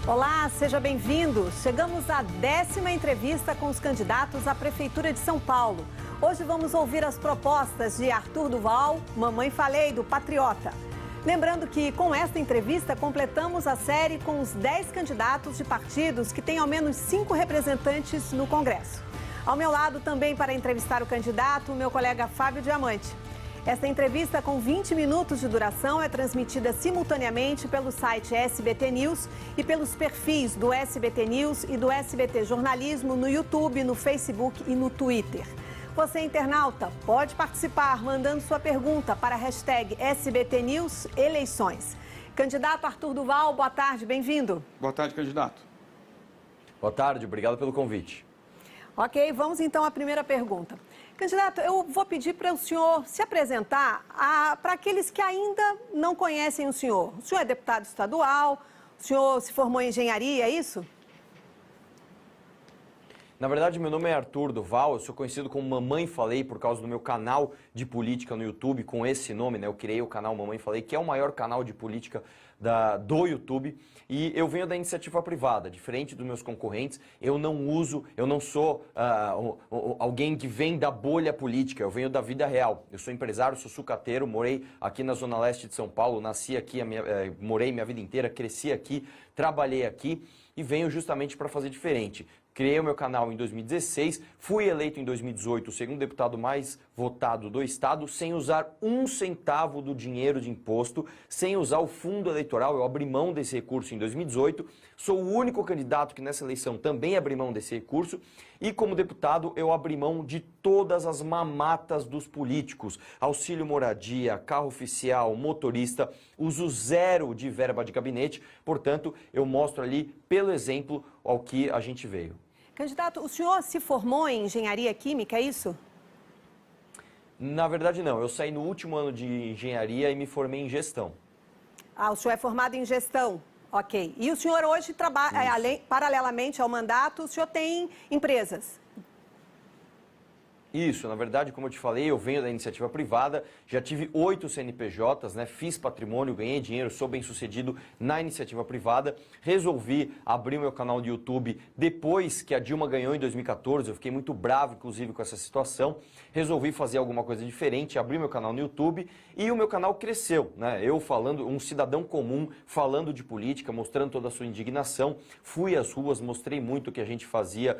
Olá, seja bem-vindo. Chegamos à 10ª entrevista com os candidatos à Prefeitura de São Paulo. Hoje vamos ouvir as propostas de Arthur Duval, Mamãe Falei, do Patriota. Lembrando que com esta entrevista completamos a série com os 10 candidatos de partidos que têm ao menos 5 representantes no Congresso. Ao meu lado também para entrevistar o candidato, o meu colega Fábio Diamante. Esta entrevista com 20 minutos de duração é transmitida simultaneamente pelo site SBT News e pelos perfis do SBT News e do SBT Jornalismo no YouTube, no Facebook e no Twitter. Você, internauta, pode participar mandando sua pergunta para a hashtag SBT News Eleições. Candidato Arthur Duval, boa tarde, bem-vindo. Boa tarde, candidato. Boa tarde, obrigado pelo convite. Ok, vamos então à primeira pergunta. Candidato, eu vou pedir para o senhor se apresentar para aqueles que ainda não conhecem o senhor. O senhor é deputado estadual, o senhor se formou em engenharia, é isso? Na verdade, meu nome é Arthur Duval, eu sou conhecido como Mamãe Falei por causa do meu canal de política no YouTube, com esse nome, né? Eu criei o canal Mamãe Falei, que é o maior canal de política do YouTube, e eu venho da iniciativa privada, diferente dos meus concorrentes. Eu não sou alguém que vem da bolha política, eu venho da vida real. Eu sou empresário, sou sucateiro, morei aqui na Zona Leste de São Paulo, nasci aqui, morei minha vida inteira, cresci aqui, trabalhei aqui e venho justamente para fazer diferente. Criei o meu canal em 2016, fui eleito em 2018 o segundo deputado mais votado do estado, sem usar um centavo do dinheiro de imposto, sem usar o fundo eleitoral. Eu abri mão desse recurso em 2018, sou o único candidato que nessa eleição também abri mão desse recurso e como deputado eu abri mão de todas as mamatas dos políticos, auxílio moradia, carro oficial, motorista, uso zero de verba de gabinete, portanto eu mostro ali pelo exemplo ao que a gente veio. Candidato, o senhor se formou em engenharia química, é isso? Na verdade, não. Eu saí no último ano de engenharia e me formei em gestão. Ah, o senhor é formado em gestão, ok. E o senhor hoje trabalha, paralelamente ao mandato, o senhor tem empresas? Isso, na verdade, como eu te falei, eu venho da iniciativa privada, já tive 8 CNPJs, né? Fiz patrimônio, ganhei dinheiro, sou bem sucedido na iniciativa privada. Resolvi abrir o meu canal de YouTube depois que a Dilma ganhou em 2014, eu fiquei muito bravo, inclusive, com essa situação. Resolvi fazer alguma coisa diferente, abri meu canal no YouTube e o meu canal cresceu, né? Eu falando, um cidadão comum, falando de política, mostrando toda a sua indignação. Fui às ruas, mostrei muito o que a gente fazia,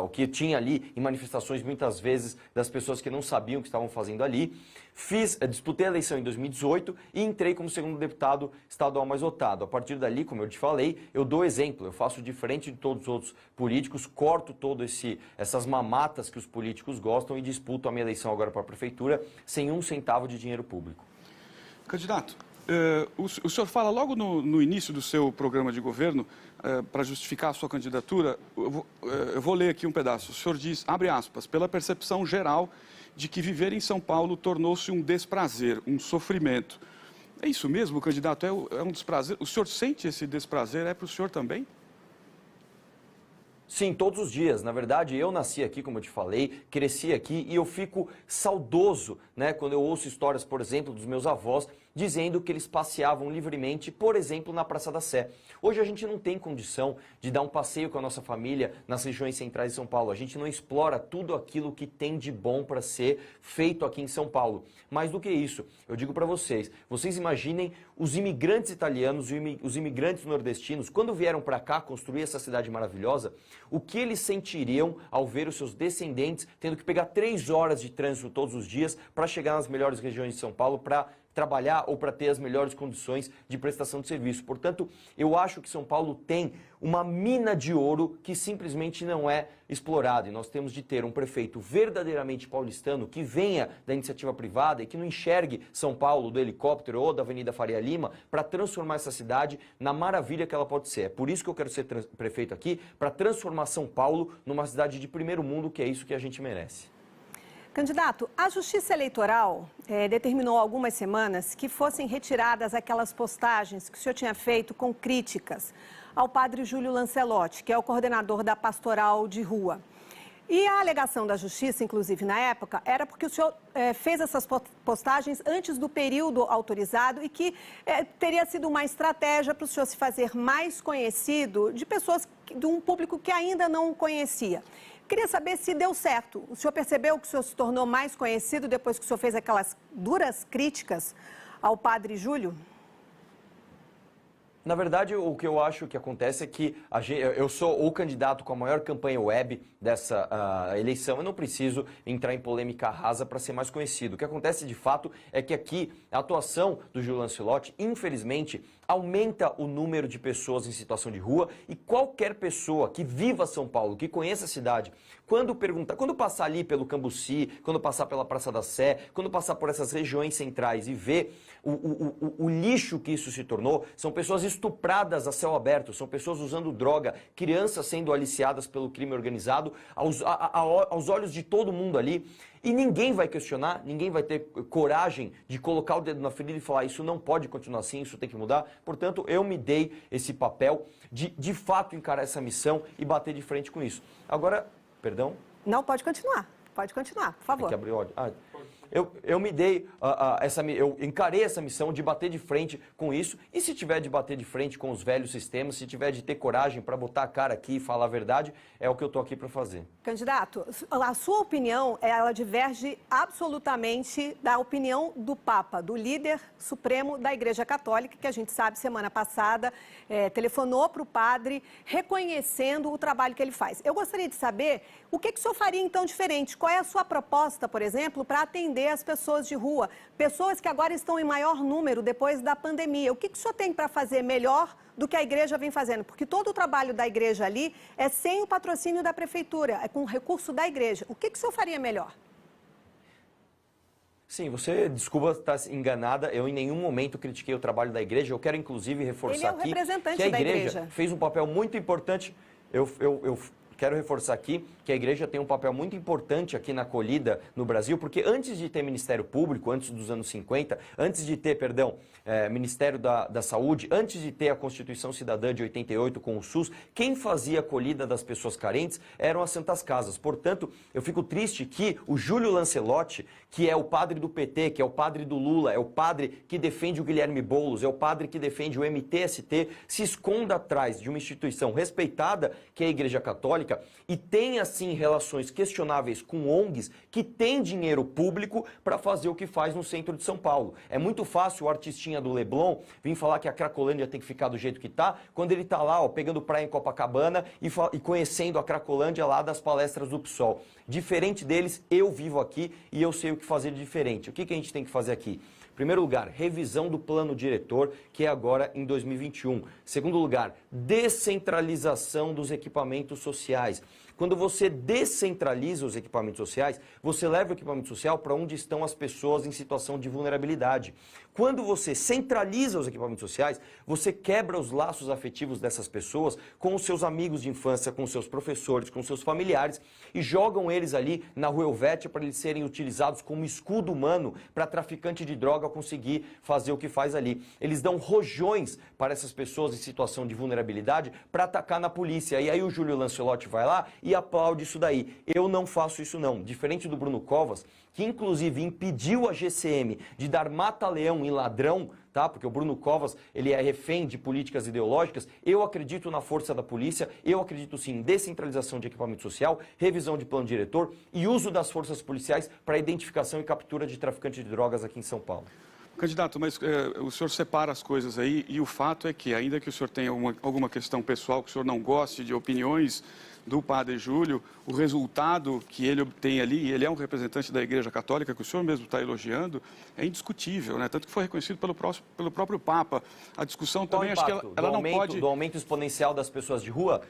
o que tinha ali em manifestações muitas vezes das pessoas que não sabiam o que estavam fazendo ali. Disputei a eleição em 2018 e entrei como segundo deputado estadual mais votado. A partir dali, como eu te falei, eu dou exemplo, eu faço diferente de todos os outros políticos, corto essas mamatas que os políticos gostam e disputo a minha eleição agora para a prefeitura sem um centavo de dinheiro público. Candidato, o senhor fala logo no início do seu programa de governo, para justificar a sua candidatura, eu vou ler aqui um pedaço. O senhor diz, abre aspas, pela percepção geral de que viver em São Paulo tornou-se um desprazer, um sofrimento. É isso mesmo, candidato? É um desprazer? O senhor sente esse desprazer? É para o senhor também? Sim, todos os dias. Na verdade, eu nasci aqui, como eu te falei, cresci aqui e eu fico saudoso, né, quando eu ouço histórias, por exemplo, dos meus avós, dizendo que eles passeavam livremente, por exemplo, na Praça da Sé. Hoje a gente não tem condição de dar um passeio com a nossa família nas regiões centrais de São Paulo. A gente não explora tudo aquilo que tem de bom para ser feito aqui em São Paulo. Mais do que isso, eu digo para vocês imaginem os imigrantes italianos e os imigrantes nordestinos, quando vieram para cá construir essa cidade maravilhosa, o que eles sentiriam ao ver os seus descendentes tendo que pegar 3 horas de trânsito todos os dias para chegar nas melhores regiões de São Paulo, para trabalhar ou para ter as melhores condições de prestação de serviço. Portanto, eu acho que São Paulo tem uma mina de ouro que simplesmente não é explorada. E nós temos de ter um prefeito verdadeiramente paulistano que venha da iniciativa privada e que não enxergue São Paulo do helicóptero ou da Avenida Faria Lima para transformar essa cidade na maravilha que ela pode ser. É por isso que eu quero ser prefeito aqui, para transformar São Paulo numa cidade de primeiro mundo, que é isso que a gente merece. Candidato, a Justiça Eleitoral determinou há algumas semanas que fossem retiradas aquelas postagens que o senhor tinha feito com críticas ao padre Júlio Lancelotti, que é o coordenador da Pastoral de Rua. E a alegação da Justiça, inclusive na época, era porque o senhor fez essas postagens antes do período autorizado e que teria sido uma estratégia para o senhor se fazer mais conhecido de pessoas, de um público que ainda não o conhecia. Queria saber se deu certo. O senhor percebeu que o senhor se tornou mais conhecido depois que o senhor fez aquelas duras críticas ao padre Júlio? Na verdade, o que eu acho que acontece é que eu sou o candidato com a maior campanha web dessa eleição. Eu não preciso entrar em polêmica rasa para ser mais conhecido. O que acontece, de fato, é que aqui a atuação do Júlio Lancelotti, infelizmente, aumenta o número de pessoas em situação de rua e qualquer pessoa que viva São Paulo, que conheça a cidade, quando passar ali pelo Cambuci, quando passar pela Praça da Sé, quando passar por essas regiões centrais e ver o lixo que isso se tornou, são pessoas estupradas a céu aberto, são pessoas usando droga, crianças sendo aliciadas pelo crime organizado, aos olhos de todo mundo ali. E ninguém vai questionar, ninguém vai ter coragem de colocar o dedo na ferida e falar isso não pode continuar assim, isso tem que mudar. Portanto, eu me dei esse papel de fato encarar essa missão e bater de frente com isso. Agora, perdão? Não, pode continuar, por favor. Tem que abrir o áudio. Eu encarei essa missão de bater de frente com isso, e se tiver de bater de frente com os velhos sistemas, se tiver de ter coragem para botar a cara aqui e falar a verdade, é o que eu estou aqui para fazer. Candidato, a sua opinião, ela diverge absolutamente da opinião do Papa, do líder supremo da Igreja Católica, que a gente sabe, semana passada, telefonou para o padre, reconhecendo o trabalho que ele faz. Eu gostaria de saber o que o senhor faria, então, diferente? Qual é a sua proposta, por exemplo, para atender as pessoas de rua, pessoas que agora estão em maior número depois da pandemia? O que o senhor tem para fazer melhor do que a igreja vem fazendo? Porque todo o trabalho da igreja ali é sem o patrocínio da prefeitura, é com o recurso da igreja. O que o senhor faria melhor? Sim, você, desculpa estar enganada, eu em nenhum momento critiquei o trabalho da igreja. Eu quero, inclusive, reforçar aqui que a igreja fez um papel muito importante. Eu quero reforçar aqui que a igreja tem um papel muito importante aqui na acolhida no Brasil, porque antes de ter Ministério Público, antes dos anos 50, antes de ter, Ministério da Saúde, antes de ter a Constituição Cidadã de 88 com o SUS, quem fazia a acolhida das pessoas carentes eram as Santas Casas. Portanto, eu fico triste que o Júlio Lancelotti, que é o padre do PT, que é o padre do Lula, é o padre que defende o Guilherme Boulos, é o padre que defende o MTST, se esconda atrás de uma instituição respeitada, que é a Igreja Católica, e tenha, sim, relações questionáveis com ONGs que têm dinheiro público para fazer o que faz no centro de São Paulo. É muito fácil o artistinha do Leblon vir falar que a Cracolândia tem que ficar do jeito que está, quando ele está lá, pegando praia em Copacabana e conhecendo a Cracolândia lá das palestras do PSOL. Diferente deles, eu vivo aqui e eu sei o que fazer de diferente. O que a gente tem que fazer aqui? Em primeiro lugar, revisão do plano diretor, que é agora em 2021. Segundo lugar, descentralização dos equipamentos sociais. Quando você descentraliza os equipamentos sociais, você leva o equipamento social para onde estão as pessoas em situação de vulnerabilidade. Quando você centraliza os equipamentos sociais, você quebra os laços afetivos dessas pessoas com os seus amigos de infância, com os seus professores, com os seus familiares e jogam eles ali na Rua Helvétia para eles serem utilizados como escudo humano para traficante de droga conseguir fazer o que faz ali. Eles dão rojões para essas pessoas em situação de vulnerabilidade para atacar na polícia. E aí o Júlio Lancelotti vai lá e aplaude isso daí. Eu não faço isso não. Diferente do Bruno Covas, que inclusive impediu a GCM de dar mata-leão em ladrão, tá? Porque o Bruno Covas, ele é refém de políticas ideológicas. Eu acredito na força da polícia, eu acredito sim em descentralização de equipamento social, revisão de plano diretor e uso das forças policiais para identificação e captura de traficantes de drogas aqui em São Paulo. Candidato, mas o senhor separa as coisas aí e o fato é que, ainda que o senhor tenha alguma questão pessoal, que o senhor não goste de opiniões do padre Júlio, o resultado que ele obtém ali, e ele é um representante da Igreja Católica, que o senhor mesmo está elogiando, é indiscutível, né? Tanto que foi reconhecido pelo próprio Papa. A discussão também, acho que ela não pode... Do aumento exponencial das pessoas de rua?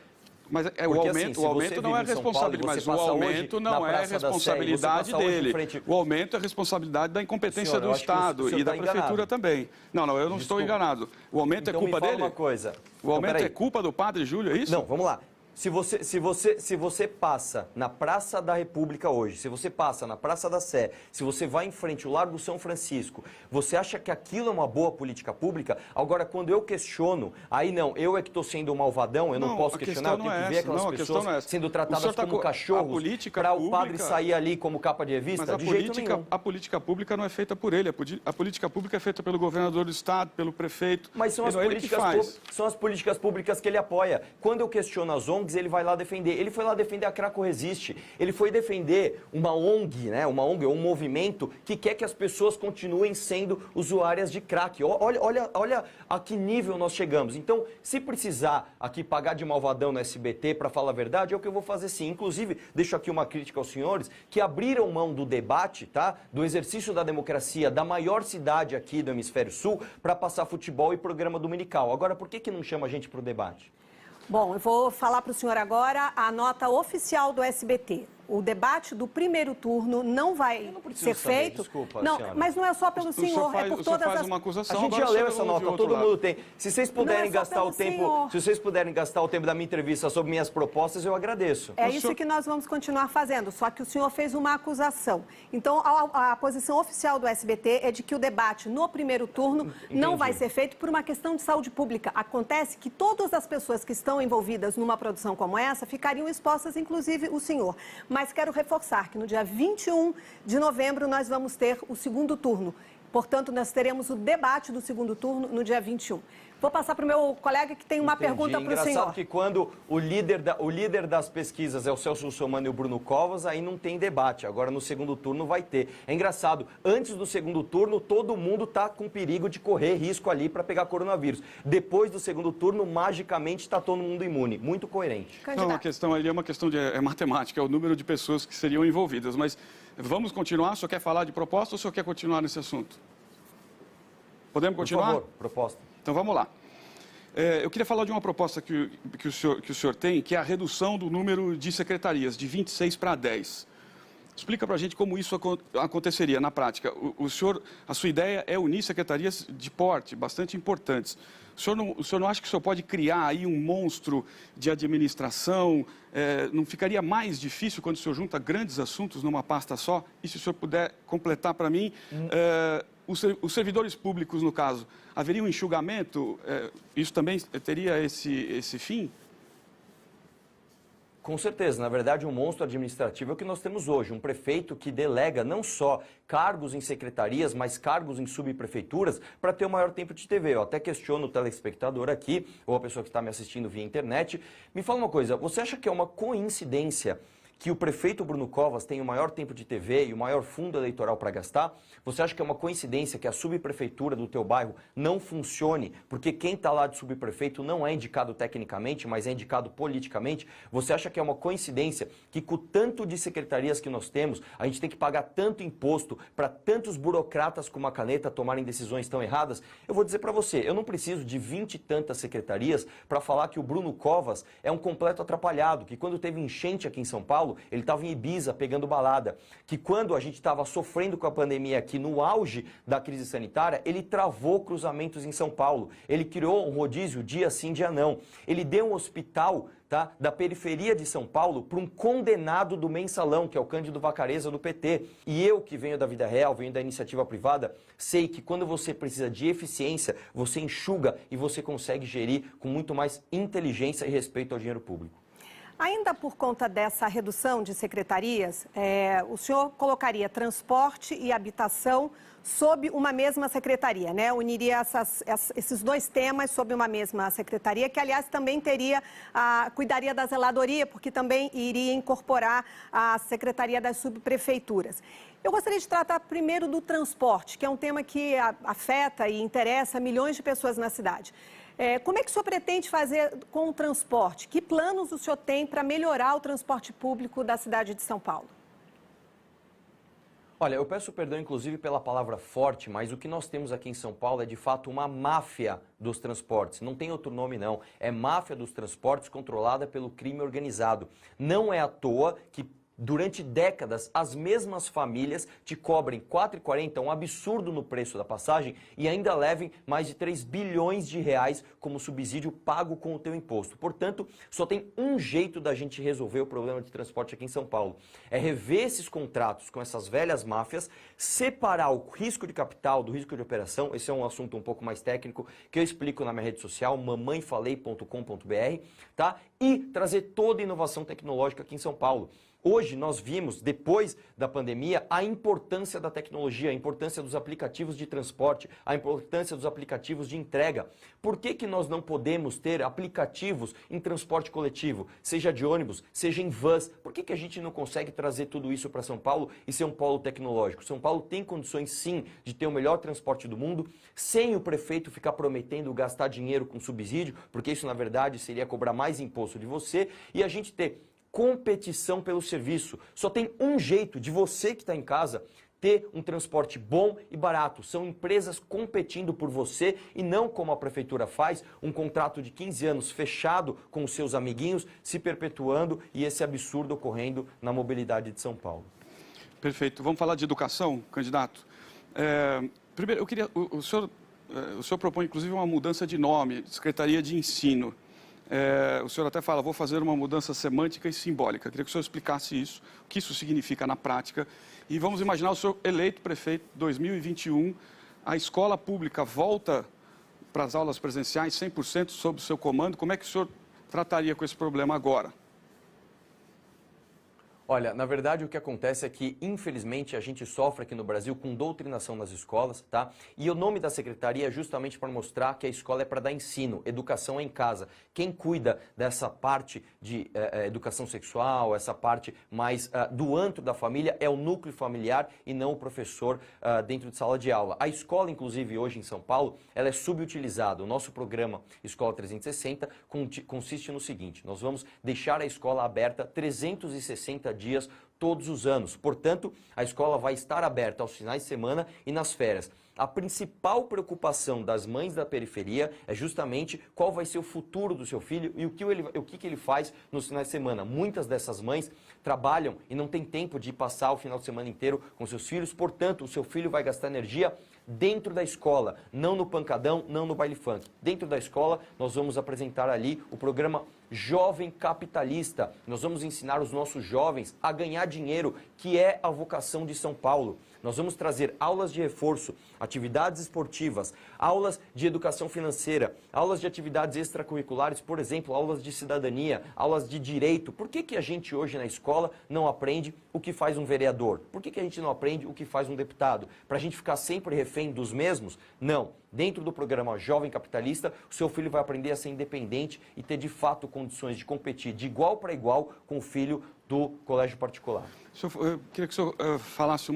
Mas o aumento não é responsabilidade, mas o aumento não é responsabilidade dele. O aumento é responsabilidade da incompetência do Estado e da Prefeitura também. Não, eu não estou enganado. O aumento é culpa dele? Uma coisa. O aumento é culpa do padre Júlio, é isso? Não, vamos lá. Se você passa na Praça da República hoje, se você passa na Praça da Sé, se você vai em frente ao Largo São Francisco, você acha que aquilo é uma boa política pública? Agora, quando eu questiono, aí não, eu é que estou sendo o malvadão, eu não posso questionar, eu tenho que ver aquelas pessoas sendo tratadas como cachorros para o padre sair ali como capa de revista? Mas a política pública não é feita por ele, a política pública é feita pelo governador do estado, pelo prefeito. Mas são as políticas públicas que ele apoia. Quando eu questiono as ONGs, ele vai lá defender. Ele foi lá defender a Craco Resiste. Ele foi defender uma ONG, né? Uma ONG, um movimento que quer que as pessoas continuem sendo usuárias de crack. Olha a que nível nós chegamos. Então, se precisar aqui pagar de malvadão no SBT para falar a verdade, é o que eu vou fazer sim. Inclusive, deixo aqui uma crítica aos senhores que abriram mão do debate, tá? Do exercício da democracia da maior cidade aqui do Hemisfério Sul para passar futebol e programa dominical. Agora, por que não chama a gente para o debate? Bom, eu vou falar para o senhor agora a nota oficial do SBT. O debate do primeiro turno não vai ser feito. Desculpa, não, senhora. mas não é só pelo senhor, é por todas as... uma acusação, a gente já leu essa nota, todo mundo tem. Se vocês puderem gastar o tempo, se vocês puderem gastar o tempo da minha entrevista sobre minhas propostas, eu agradeço. É isso que nós vamos continuar fazendo, só que o senhor fez uma acusação. Então, a posição oficial do SBT é de que o debate no primeiro turno não vai ser feito por uma questão de saúde pública. Acontece que todas as pessoas que estão envolvidas numa produção como essa ficariam expostas, inclusive o senhor. Mas quero reforçar que no dia 21 de novembro nós vamos ter o segundo turno. Portanto, nós teremos o debate do segundo turno no dia 21. Vou passar para o meu colega que tem uma pergunta para o senhor. Engraçado que quando o líder das pesquisas é o Celso Russomano e o Bruno Covas, aí não tem debate. Agora no segundo turno vai ter. É engraçado, antes do segundo turno todo mundo está com perigo de correr risco ali para pegar coronavírus. Depois do segundo turno, magicamente está todo mundo imune. Muito coerente. Não, a questão ali é uma questão de matemática, é o número de pessoas que seriam envolvidas. Mas vamos continuar? O senhor quer falar de proposta ou o senhor quer continuar nesse assunto? Podemos continuar? Por favor, proposta. Então vamos lá. Eu queria falar de uma proposta que o senhor tem, que é a redução do número de secretarias, de 26 para 10. Explica para a gente como isso aconteceria na prática. A sua ideia é unir secretarias de porte, bastante importantes. O senhor não acha que o senhor pode criar aí um monstro de administração? Não ficaria mais difícil quando o senhor junta grandes assuntos numa pasta só? E se o senhor puder completar para mim... Os servidores públicos, no caso, haveria um enxugamento? Isso também teria esse fim? Com certeza. Na verdade, um monstro administrativo é o que nós temos hoje. Um prefeito que delega não só cargos em secretarias, mas cargos em subprefeituras para ter o maior tempo de TV. Eu até questiono o telespectador aqui, ou a pessoa que está me assistindo via internet. Me fala uma coisa, você acha que é uma coincidência que o prefeito Bruno Covas tem o maior tempo de TV e o maior fundo eleitoral para gastar? Você acha que é uma coincidência que a subprefeitura do teu bairro não funcione, porque quem está lá de subprefeito não é indicado tecnicamente, mas é indicado politicamente? Você acha que é uma coincidência que com o tanto de secretarias que nós temos, a gente tem que pagar tanto imposto para tantos burocratas com uma caneta tomarem decisões tão erradas? Eu vou dizer para você, eu não preciso de 20 e tantas secretarias para falar que o Bruno Covas é um completo atrapalhado, que quando teve enchente aqui em São Paulo, ele estava em Ibiza pegando balada, que quando a gente estava sofrendo com a pandemia aqui no auge da crise sanitária, ele travou cruzamentos em São Paulo, ele criou um rodízio dia sim, dia não, ele deu um hospital da periferia de São Paulo para um condenado do mensalão, que é o Cândido Vacarezza do PT. E eu, que venho da vida real, venho da iniciativa privada, sei que quando você precisa de eficiência, você enxuga e você consegue gerir com muito mais inteligência e respeito ao dinheiro público. Ainda por conta dessa redução de secretarias, o senhor colocaria transporte e habitação sob uma mesma secretaria, né? Uniria esses dois temas sob uma mesma secretaria, que, aliás, também cuidaria da zeladoria, porque também iria incorporar a secretaria das subprefeituras. Eu gostaria de tratar primeiro do transporte, que é um tema que afeta e interessa milhões de pessoas na cidade. Como é que o senhor pretende fazer com o transporte? Que planos o senhor tem para melhorar o transporte público da cidade de São Paulo? Olha, eu peço perdão, inclusive, pela palavra forte, mas o que nós temos aqui em São Paulo é, de fato, uma máfia dos transportes. Não tem outro nome, não. É máfia dos transportes controlada pelo crime organizado. Não é à toa que durante décadas, as mesmas famílias te cobrem R$ 4,40, um absurdo no preço da passagem, e ainda levem mais de 3 bilhões de reais como subsídio pago com o teu imposto. Portanto, só tem um jeito da gente resolver o problema de transporte aqui em São Paulo. É rever esses contratos com essas velhas máfias, separar o risco de capital do risco de operação. Esse é um assunto um pouco mais técnico que eu explico na minha rede social, mamãefalei.com.br, tá? E trazer toda a inovação tecnológica aqui em São Paulo. Hoje nós vimos, depois da pandemia, a importância da tecnologia, a importância dos aplicativos de transporte, a importância dos aplicativos de entrega. Por que nós não podemos ter aplicativos em transporte coletivo, seja de ônibus, seja em vans? Por que a gente não consegue trazer tudo isso para São Paulo e ser um polo tecnológico? São Paulo tem condições, sim, de ter o melhor transporte do mundo, sem o prefeito ficar prometendo gastar dinheiro com subsídio, porque isso, na verdade, seria cobrar mais imposto de você, e a gente ter competição pelo serviço. Só tem um jeito de você que está em casa ter um transporte bom e barato. São empresas competindo por você e não como a prefeitura faz, um contrato de 15 anos fechado com os seus amiguinhos, se perpetuando e esse absurdo ocorrendo na mobilidade de São Paulo. Perfeito. Vamos falar de educação, candidato. Primeiro, eu queria... O senhor propõe, inclusive, uma mudança de nome, Secretaria de Ensino. O senhor até fala, vou fazer uma mudança semântica e simbólica. Queria que o senhor explicasse isso, o que isso significa na prática. E vamos imaginar o senhor eleito prefeito 2021, a escola pública volta para as aulas presenciais 100% sob o seu comando. Como é que o senhor trataria com esse problema agora? Olha, na verdade o que acontece é que, infelizmente, a gente sofre aqui no Brasil com doutrinação nas escolas, tá? E o nome da secretaria é justamente para mostrar que a escola é para dar ensino, educação é em casa. Quem cuida dessa parte de educação sexual, essa parte mais do antro da família, é o núcleo familiar e não o professor dentro de sala de aula. A escola, inclusive, hoje em São Paulo, ela é subutilizada. O nosso programa Escola 360 consiste no seguinte: nós vamos deixar a escola aberta 360 dias todos os anos. Portanto, a escola vai estar aberta aos finais de semana e nas férias. A principal preocupação das mães da periferia é justamente qual vai ser o futuro do seu filho e o que ele faz nos finais de semana. Muitas dessas mães trabalham e não tem tempo de passar o final de semana inteiro com seus filhos, portanto, o seu filho vai gastar energia dentro da escola, não no pancadão, não no baile funk. Dentro da escola, nós vamos apresentar ali o programa Jovem Capitalista. Nós vamos ensinar os nossos jovens a ganhar dinheiro, que é a vocação de São Paulo. Nós vamos trazer aulas de reforço, atividades esportivas, aulas de educação financeira, aulas de atividades extracurriculares, por exemplo, aulas de cidadania, aulas de direito. Por que a gente hoje na escola não aprende o que faz um vereador? Por que a gente não aprende o que faz um deputado? Para a gente ficar sempre refém dos mesmos? Não. Dentro do programa Jovem Capitalista, o seu filho vai aprender a ser independente e ter de fato condições de competir de igual para igual com o filho do colégio particular. Eu queria que o senhor falasse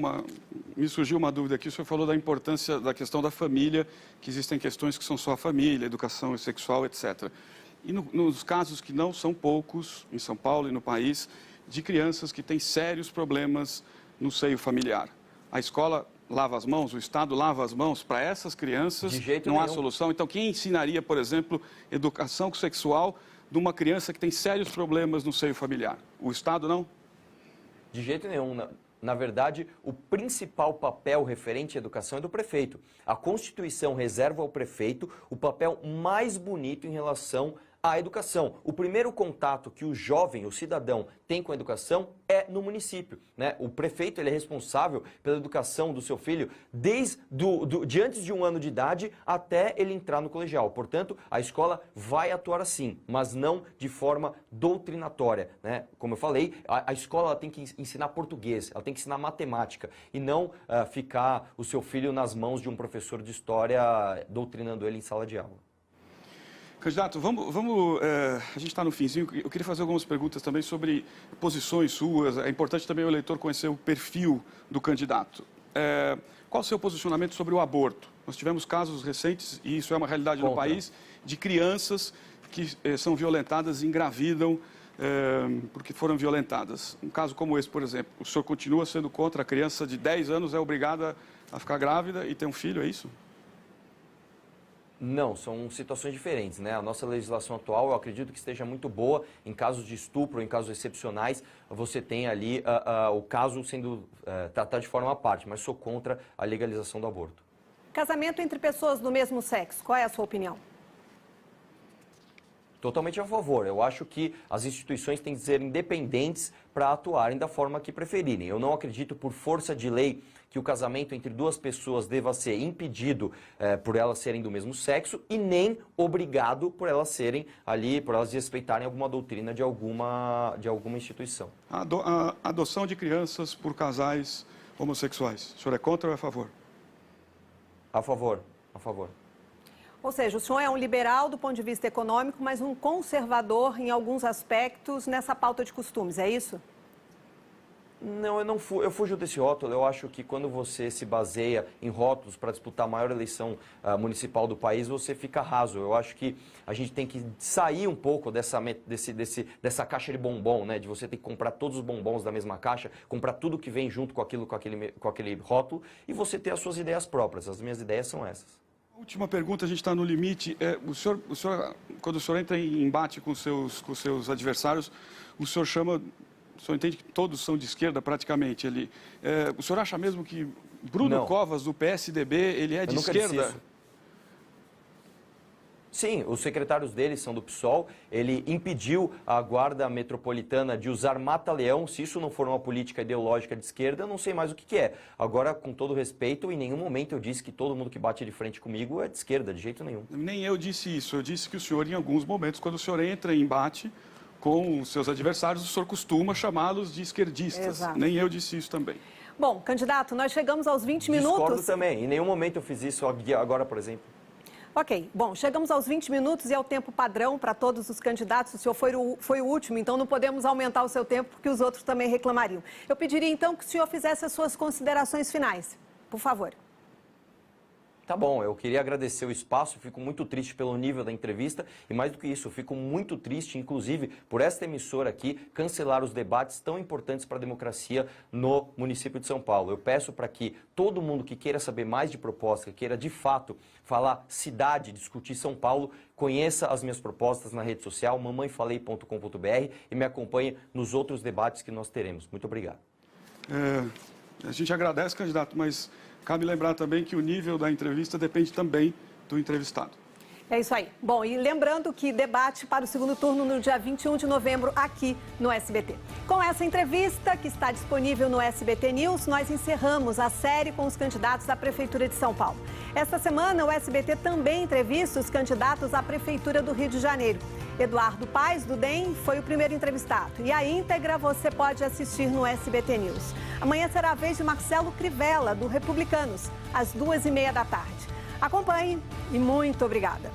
me surgiu uma dúvida aqui, o senhor falou da importância da questão da família, que existem questões que são só a família, educação sexual, etc. E nos casos que não são poucos, em São Paulo e no país, de crianças que têm sérios problemas no seio familiar. A escola lava as mãos, o Estado lava as mãos para essas crianças, de jeito não nenhum. há solução. Então, quem ensinaria, por exemplo, educação sexual de uma criança que tem sérios problemas no seio familiar? O Estado não? De jeito nenhum. Na verdade, o principal papel referente à educação é do prefeito. A Constituição reserva ao prefeito o papel mais bonito em relação à educação. O primeiro contato que o jovem, o cidadão, tem com a educação é no município, né? O prefeito ele é responsável pela educação do seu filho de antes de 1 ano de idade até ele entrar no colegial. Portanto, a escola vai atuar assim, mas não de forma doutrinatória, né? Como eu falei, a escola ela tem que ensinar português, ela tem que ensinar matemática e não ficar o seu filho nas mãos de um professor de história doutrinando ele em sala de aula. Candidato, a gente está no finzinho, eu queria fazer algumas perguntas também sobre posições suas. É importante também o eleitor conhecer o perfil do candidato. Qual o seu posicionamento sobre o aborto? Nós tivemos casos recentes, e isso é uma realidade no país, de crianças que são violentadas e engravidam porque foram violentadas. Um caso como esse, por exemplo, o senhor continua sendo contra a criança de 10 anos é obrigada a ficar grávida e ter um filho, é isso? Não, são situações diferentes, né? A nossa legislação atual, eu acredito que esteja muito boa. Em casos de estupro, em casos excepcionais, você tem ali o caso sendo tratado de forma à parte, mas sou contra a legalização do aborto. Casamento entre pessoas do mesmo sexo, qual é a sua opinião? Totalmente a favor. Eu acho que as instituições têm que ser independentes para atuarem da forma que preferirem. Eu não acredito, por força de lei, que o casamento entre duas pessoas deva ser impedido por elas serem do mesmo sexo e nem obrigado por elas serem ali, por elas respeitarem alguma doutrina de alguma instituição. A adoção de crianças por casais homossexuais. O senhor é contra ou é a favor? A favor, a favor. Ou seja, o senhor é um liberal do ponto de vista econômico, mas um conservador em alguns aspectos nessa pauta de costumes, é isso? Não, eu fujo desse rótulo. Eu acho que quando você se baseia em rótulos para disputar a maior eleição municipal do país, você fica raso. Eu acho que a gente tem que sair um pouco dessa caixa de bombom, né? De você ter que comprar todos os bombons da mesma caixa, comprar tudo que vem junto com aquele rótulo e você ter as suas ideias próprias. As minhas ideias são essas. Última pergunta, a gente está no limite. O senhor, quando o senhor entra em embate com seus adversários, o senhor entende que todos são de esquerda praticamente ali. O senhor acha mesmo que Bruno Covas, do PSDB, ele é de esquerda? Sim, os secretários dele são do PSOL. Ele impediu a Guarda Metropolitana de usar mata-leão. Se isso não for uma política ideológica de esquerda, eu não sei mais o que é. Agora, com todo respeito, em nenhum momento eu disse que todo mundo que bate de frente comigo é de esquerda, de jeito nenhum. Nem eu disse isso. Eu disse que o senhor, em alguns momentos, quando o senhor entra em embate com os seus adversários, o senhor costuma chamá-los de esquerdistas. Exato. Nem eu disse isso também. Bom, candidato, nós chegamos aos 20 minutos. Discordo também. Em nenhum momento eu fiz isso agora, por exemplo. Ok, bom, chegamos aos 20 minutos e é o tempo padrão para todos os candidatos. O senhor foi o último, então não podemos aumentar o seu tempo, porque os outros também reclamariam. Eu pediria, então, que o senhor fizesse as suas considerações finais. Por favor. Tá bom, eu queria agradecer o espaço, fico muito triste pelo nível da entrevista e mais do que isso, eu fico muito triste, inclusive, por esta emissora aqui cancelar os debates tão importantes para a democracia no município de São Paulo. Eu peço para que todo mundo que queira saber mais de proposta, que queira de fato falar cidade, discutir São Paulo, conheça as minhas propostas na rede social, mamãefalei.com.br e me acompanhe nos outros debates que nós teremos. Muito obrigado. A gente agradece, candidato, mas cabe lembrar também que o nível da entrevista depende também do entrevistado. É isso aí. Bom, e lembrando que debate para o segundo turno no dia 21 de novembro aqui no SBT. Com essa entrevista, que está disponível no SBT News, nós encerramos a série com os candidatos à Prefeitura de São Paulo. Esta semana, o SBT também entrevista os candidatos à Prefeitura do Rio de Janeiro. Eduardo Paes, do DEM, foi o primeiro entrevistado. E a íntegra você pode assistir no SBT News. Amanhã será a vez de Marcelo Crivella, do Republicanos, às 2h30 da tarde. Acompanhe e muito obrigada.